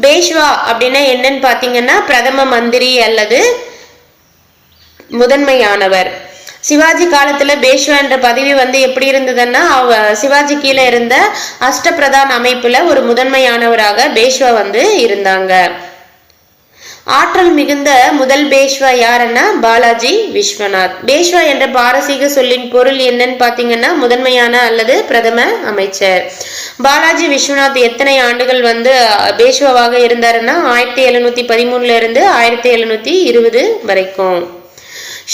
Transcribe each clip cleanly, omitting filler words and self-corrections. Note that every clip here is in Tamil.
பேஷ்வா அப்படின்னா என்னன்னு பாத்தீங்கன்னா பிரதம மந்திரி அல்லது முதன்மையானவர். சிவாஜி காலத்துல பேஷ்வா என்ற பதவி எப்படி இருந்ததுன்னா, சிவாஜி கீழே இருந்த அஷ்டபிரதான் அமைப்புல ஒரு முதன்மையானவராக பேஷ்வா இருந்தாங்க. ஆற்றல் மிகுந்த முதல் பேஷ்வா யாருன்னா பாலாஜி விஸ்வநாத். பேஷ்வா என்ற பாரசீக சொல்லின் பொருள் என்னன்னு பாத்தீங்கன்னா முதன்மையான அல்லது பிரதம அமைச்சர். பாலாஜி விஸ்வநாத் எத்தனை ஆண்டுகள் பேஷ்வாவாக இருந்தாருன்னா 1713 இருந்து 1720 வரைக்கும்.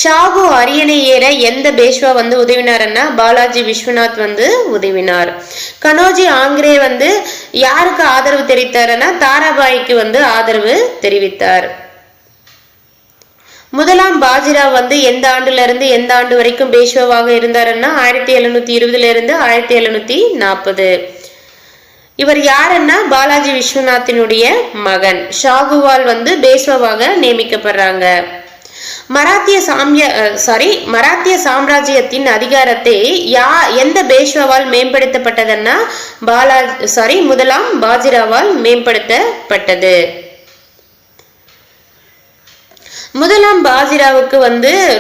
ஷாகு அரியணை ஏற எந்த பேஷ்வா உதவினார்னா பாலாஜி விஸ்வநாத் உதவினார். கனோஜி ஆங்கிரே யாருக்கு ஆதரவு தெரிவித்தாருன்னா தாராபாய்க்கு ஆதரவு தெரிவித்தார். முதலாம் பாஜிராவ் எந்த ஆண்டுல இருந்து எந்த ஆண்டு வரைக்கும் பேஷ்வாவாக இருந்தாருன்னா 1720 இருந்து 1740. இவர் யாருன்னா பாலாஜி விஸ்வநாத்தினுடைய மகன். ஷாகுவால் பேஷ்வாவாக நியமிக்கப்படுறாங்க. மராத்திய சாம்ராஜ்யத்தின் அதிகாரத்தை எந்த பேஷ்வாவால் மேம்படுத்தப்பட்டதுன்னா முதலாம் பாஜிராவால் மேம்படுத்தப்பட்டது. முதலாம் பாஜிராவுக்கு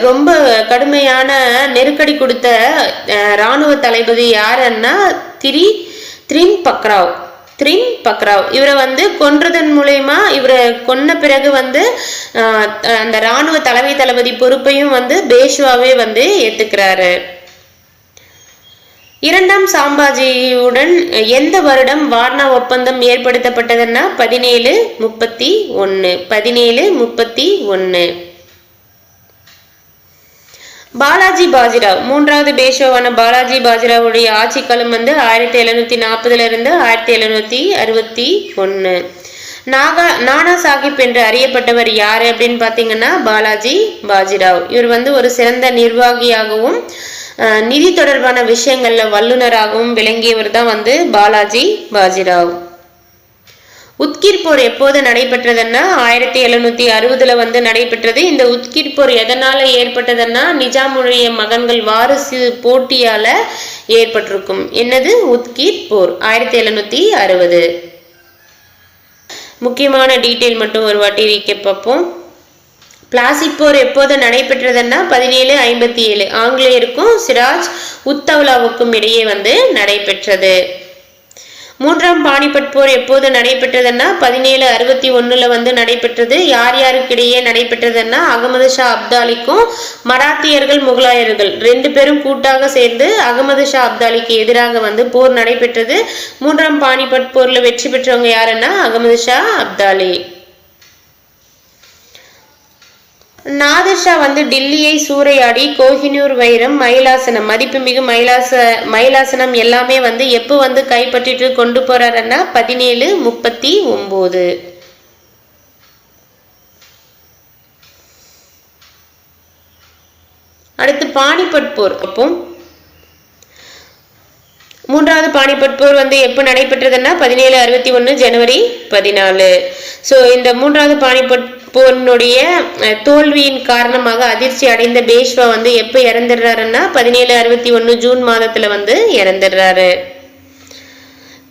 ரொம்ப கடுமையான நெருக்கடி கொடுத்த இராணுவ தளபதி யாருன்னா திரின் பக்ராவ். இவரை கொன்றதன் மூலமா இவரை கொன்ன பிறகு அந்த இராணுவ தலைமை தளபதி பொறுப்பையும் பேஷ்வாவே ஏத்துக்கிறாரு. இரண்டாம் சாம்பாஜியுடன் எந்த வருடம் வார்னா ஒப்பந்தம் ஏற்படுத்தப்பட்டதுன்னா 1731. பாலாஜி பாஜிராவ் மூன்றாவது பேஷ்வாவான பாலாஜி பாஜிராவுடைய ஆட்சி காலம் 1740 இருந்து 1761. நானா சாஹிப் என்று அறியப்பட்டவர் யாரு அப்படின்னு பாத்தீங்கன்னா பாலாஜி பாஜிராவ். இவர் ஒரு சிறந்த நிர்வாகியாகவும் நிதி தொடர்பான விஷயங்கள்ல வல்லுநராகவும் விளங்கியவர் தான் பாலாஜி பாஜிராவ். உத்கிர் போர் எப்போது நடைபெற்றதுன்னா 1760 நடைபெற்றது. இந்த உத்கிர் போர் எதனால ஏற்பட்டதுன்னா நிஜாமுடைய மகன்கள் வாரிசு போட்டியால ஏற்பட்டிருக்கும். என்னது உத்கிர் போர் 1760. முக்கியமான டீட்டெயில் மட்டும் ஒரு வாட்டி ரீகேப் பார்ப்போம். பிளாசிட் போர் எப்போது நடைபெற்றதுன்னா 1757 ஆங்கிலேயருக்கும் சிராஜ் உத்தவ்லாவுக்கும் இடையே நடைபெற்றது. மூன்றாம் பானிபட் போர் எப்போது நடைபெற்றதுன்னா 1761 நடைபெற்றது. யார் யாருக்கிடையே நடைபெற்றதுன்னா அகமது ஷா அப்தாலிக்கும் மராத்தியர்கள் முகலாயர்கள் 2 பேரும் கூட்டாக சேர்ந்து அகமது ஷா அப்தாலிக்கு எதிராக போர் நடைபெற்றது. மூன்றாம் பானிபட் போர்ல வெற்றி பெற்றவங்க யாருன்னா அகமது ஷா அப்தாலி. நாதிர் ஷா டில்லியை சூறையாடி கோஹினூர் வைரம் மயிலாசனம் மதிப்புமிகு மயிலாசனம் எல்லாமே எப்போ கைப்பற்றிட்டு கொண்டு போறாருன்னா 1739. அடுத்து பானிபட் போர். அப்போ மூன்றாவது பானிபட் போர் எப்ப நடைபெற்றதுன்னா 1761 ஜனவரி 14. சோ இந்த மூன்றாவது பானிபட் போரினுடைய தோல்வியின் காரணமாக அதிர்ச்சி அடைந்த பேஷ்வா எப்ப இறந்துடுறாருன்னா 1761 ஜூன் மாதத்துல இறந்துடுறாரு.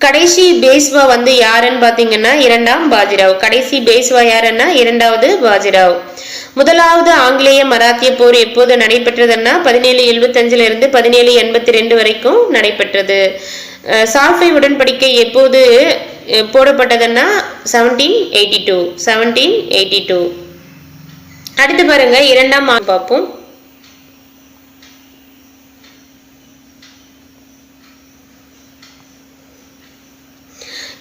கடைசி பேஷ்வா யாருன்னு பாத்தீங்கன்னா இரண்டாம் பாஜிராவ். கடைசி பேஷ்வா யாருன்னா இரண்டாவது பாஜிராவ். முதலாவது ஆங்கிலேய மராத்திய போர் எப்போது நடைபெற்றதுன்னா 1775 இருந்து 1782 வரைக்கும் நடைபெற்றது. சால்ஃபை உடன்படிக்கை எப்போது போடப்பட்டதுன்னா 1782. அடுத்து பாருங்க இரண்டாம் பார்ப்போம்.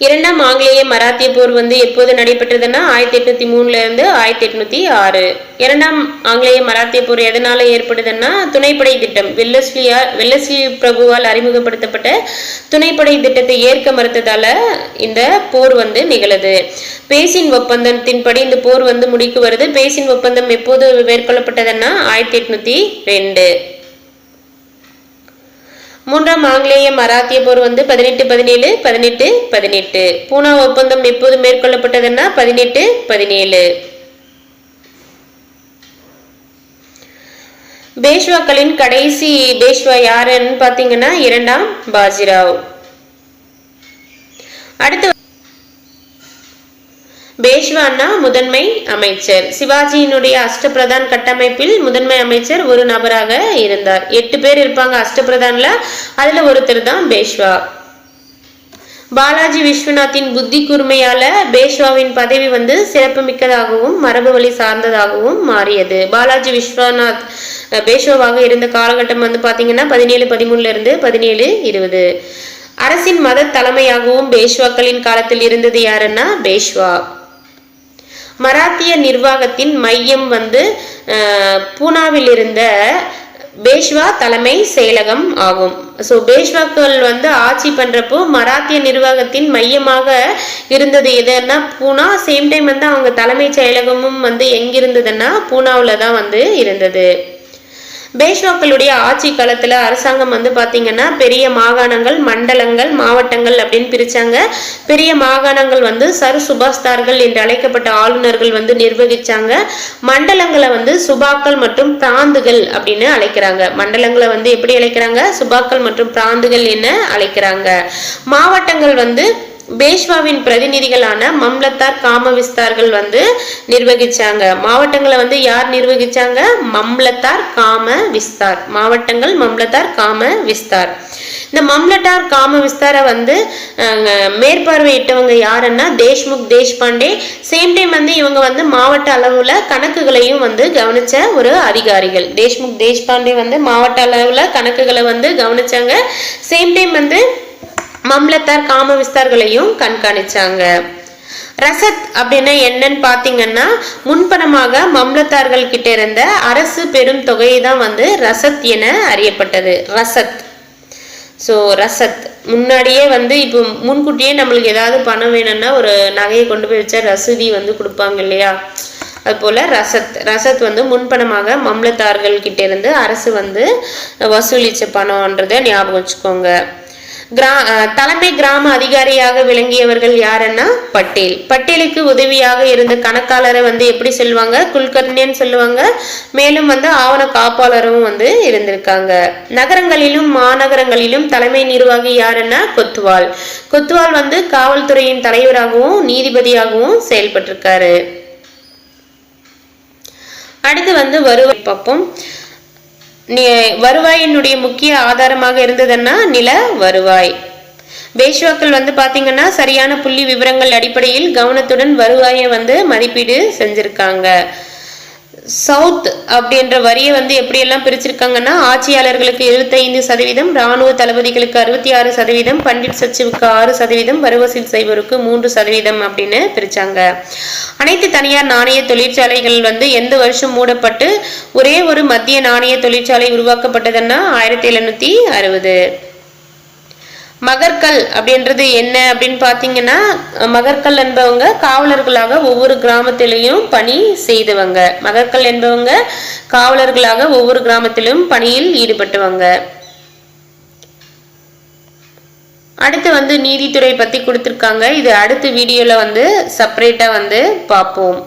இரண்டாம் ஆங்கிலேய மராத்திய போர் எப்போது நடைபெற்றதுன்னா 1803 இருந்து 1806. இரண்டாம் ஆங்கிலேய மராத்திய போர் எதனால ஏற்படுதுன்னா துணைப்படை திட்டம். வெல்லஸ்லி பிரபுவால் அறிமுகப்படுத்தப்பட்ட துணைப்படை திட்டத்தை ஏற்க மறுத்ததால இந்த போர் நிகழுது. பேசின் ஒப்பந்தத்தின்படி இந்த போர் முடிக்கு வருது. பேசின் ஒப்பந்தம் எப்போது மேற்கொள்ளப்பட்டதுன்னா 1802. மூன்றாம் ஆங்கிலேய மராத்திய போர் 1817. பூனா ஒப்பந்தம் எப்போது மேற்கொள்ளப்பட்டதுன்னா 1817. பேஷ்வாக்களின் கடைசி பேஷ்வா யாருன்னு பாத்தீங்கன்னா இரண்டாம் பாஜிராவ். அடுத்து பேஷ்வான்னா முதன்மை அமைச்சர். சிவாஜியினுடைய அஷ்டபிரதான் கட்டமைப்பில் முதன்மை அமைச்சர் ஒரு நபராக இருந்தார். 8 பேர் இருப்பாங்க அஷ்டபிரதான்ல, அதுல ஒருத்தர் தான் பேஷ்வா. பாலாஜி விஸ்வநாத்தின் புத்தி கூர்மையால பேஷ்வாவின் பதவி வந்து சிறப்புமிக்கதாகவும் மரபு வழி சார்ந்ததாகவும் மாறியது. பாலாஜி விஸ்வநாத் பேஷ்வாவாக இருந்த காலகட்டம் வந்து பாத்தீங்கன்னா 1713 இருந்து 1720. அரசின் மத தலைமையாகவும் பேஷ்வாக்களின் காலத்தில் இருந்தது யாருன்னா பேஷ்வா. மராத்திய நிர்வாகத்தின் மையம் வந்து பூனாவில் இருந்த பேஷ்வா தலைமை செயலகம் ஆகும். ஸோ பேஷ்வாக்கள் வந்து ஆட்சி பண்றப்போ மராத்திய நிர்வாகத்தின் மையமாக இருந்தது எதுன்னா பூனா. சேம் டைம் வந்து அவங்க தலைமை செயலகமும் வந்து எங்க இருந்ததுன்னா பூனாவில் தான் வந்து இருந்தது. பேஷ்வாக்களுடைய ஆட்சி காலத்துல அரசாங்கம் வந்து பாத்தீங்கன்னா பெரிய மாகாணங்கள், மண்டலங்கள், மாவட்டங்கள் அப்படின்னு பிரிச்சாங்க. பெரிய மாகாணங்கள் வந்து சர் சுபாஸ்தார்கள் என்று அழைக்கப்பட்ட ஆளுநர்கள் வந்து நிர்வகிச்சாங்க. மண்டலங்களை வந்து சுபாக்கள் மற்றும் பிராந்துகள் அப்படின்னு அழைக்கிறாங்க. மண்டலங்களை வந்து எப்படி அழைக்கிறாங்க? சுபாக்கள் மற்றும் பிராந்துகள் என்ன அழைக்கிறாங்க. மாவட்டங்கள் வந்து பேஷ்வாவின் பிரதிநிதிகளான மம்லத்தார் காமவிஸ்தார்கள் வந்து நிர்வகிச்சாங்க. மாவட்டங்களை வந்து யார் நிர்வகிச்சாங்க? மம்லத்தார் காம விஸ்தார். மாவட்டங்கள் மம்லத்தார் காம விஸ்தார். இந்த மம்லட்டார் காம விஸ்தார வந்து மேற்பார்வையிட்டவங்க யாருன்னா தேஷ்முக் தேஷ்பாண்டே. சேம் டைம் வந்து இவங்க வந்து மாவட்ட அளவுல கணக்குகளையும் வந்து கவனிச்ச ஒரு அதிகாரிகள். தேஷ்முக் தேஷ்பாண்டே வந்து மாவட்ட அளவுல கணக்குகளை வந்து கவனிச்சாங்க. சேம் டைம் வந்து மம்லத்தார் காம விஸ்தார்களையும் கண்காணிச்சாங்க. ரசத் அப்படின்னா என்னன்னு பாத்தீங்கன்னா முன்பணமாக மம்லத்தார்கள் கிட்ட இருந்த அரசு பெரும் தொகையை தான் வந்து ரசத் என அறியப்பட்டது. ரசத். ஸோ ரசத் முன்னாடியே வந்து இப்போ முன்கூட்டியே நம்மளுக்கு ஏதாவது பணம் வேணும்னா ஒரு நகையை கொண்டு போய் வச்சா ரசீதி வந்து கொடுப்பாங்க இல்லையா, அது போல ரசத் வந்து முன்பணமாக மம்லத்தார்கள் கிட்ட இருந்து அரசு வந்து வசூலிச்ச பணம்ன்றதை ஞாபகம் வச்சுக்கோங்க. தலைமை கிராம அதிகாரியாக விளங்கியவர்கள் யாருன்னா பட்டேல். பட்டேலுக்கு உதவியாக இருந்த கணக்காளரை வந்து எப்படி சொல்லுவாங்க? குல்கர்ணின்னு சொல்லுவாங்க. மேலும் வந்து ஆவண காப்பாளரும் வந்து இருந்திருக்காங்க. நகரங்களிலும் மாநகரங்களிலும் தலைமை நிர்வாகி யாருன்னா கொத்துவால். கொத்துவால் வந்து காவல்துறையின் தலைவராகவும் நீதிபதியாகவும் செயல்பட்டிருக்காரு. அடுத்து வந்து வருவாய் பார்ப்போம். வருவாயினுடைய முக்கிய ஆதாரமாக இருந்ததுன்னா நில வருவாய். பேஷ்வாக்கள் வந்து பாத்தீங்கன்னா சரியான புள்ளி விவரங்கள் அடிப்படையில் கவனத்துடன் வருவாயை வந்து மதிப்பீடு செஞ்சிருக்காங்க. சவுத் அப்படின்ற வரியை வந்து எப்படி எல்லாம் பிரிச்சிருக்காங்கன்னா ஆட்சியாளர்களுக்கு 75%, ராணுவ தளபதிகளுக்கு 66%, பண்டிட் சச்சிவுக்கு 6%, வரிவசூல் செய்வோருக்கு 3% அப்படின்னு பிரிச்சாங்க. அனைத்து தனியார் நாணய தொழிற்சாலைகள் வந்து எந்த வருஷம் மூடப்பட்டு ஒரே ஒரு மத்திய நாணய தொழிற்சாலை உருவாக்கப்பட்டதுன்னா 1760. மகர்கள் அப்படின்றது என்ன அப்படின்னு பாத்தீங்கன்னா மகர்கள் என்பவங்க காவலர்களாக ஒவ்வொரு கிராமத்திலையும் பணி செய்தவங்க. மகர்கள் என்பவங்க காவலர்களாக ஒவ்வொரு கிராமத்திலும் பணியில் ஈடுபட்டவங்க. அடுத்து வந்து நீதித்துறை பத்தி கொடுத்திருக்காங்க. இது அடுத்த வீடியோல வந்து செப்பரேட்டா வந்து பார்ப்போம்.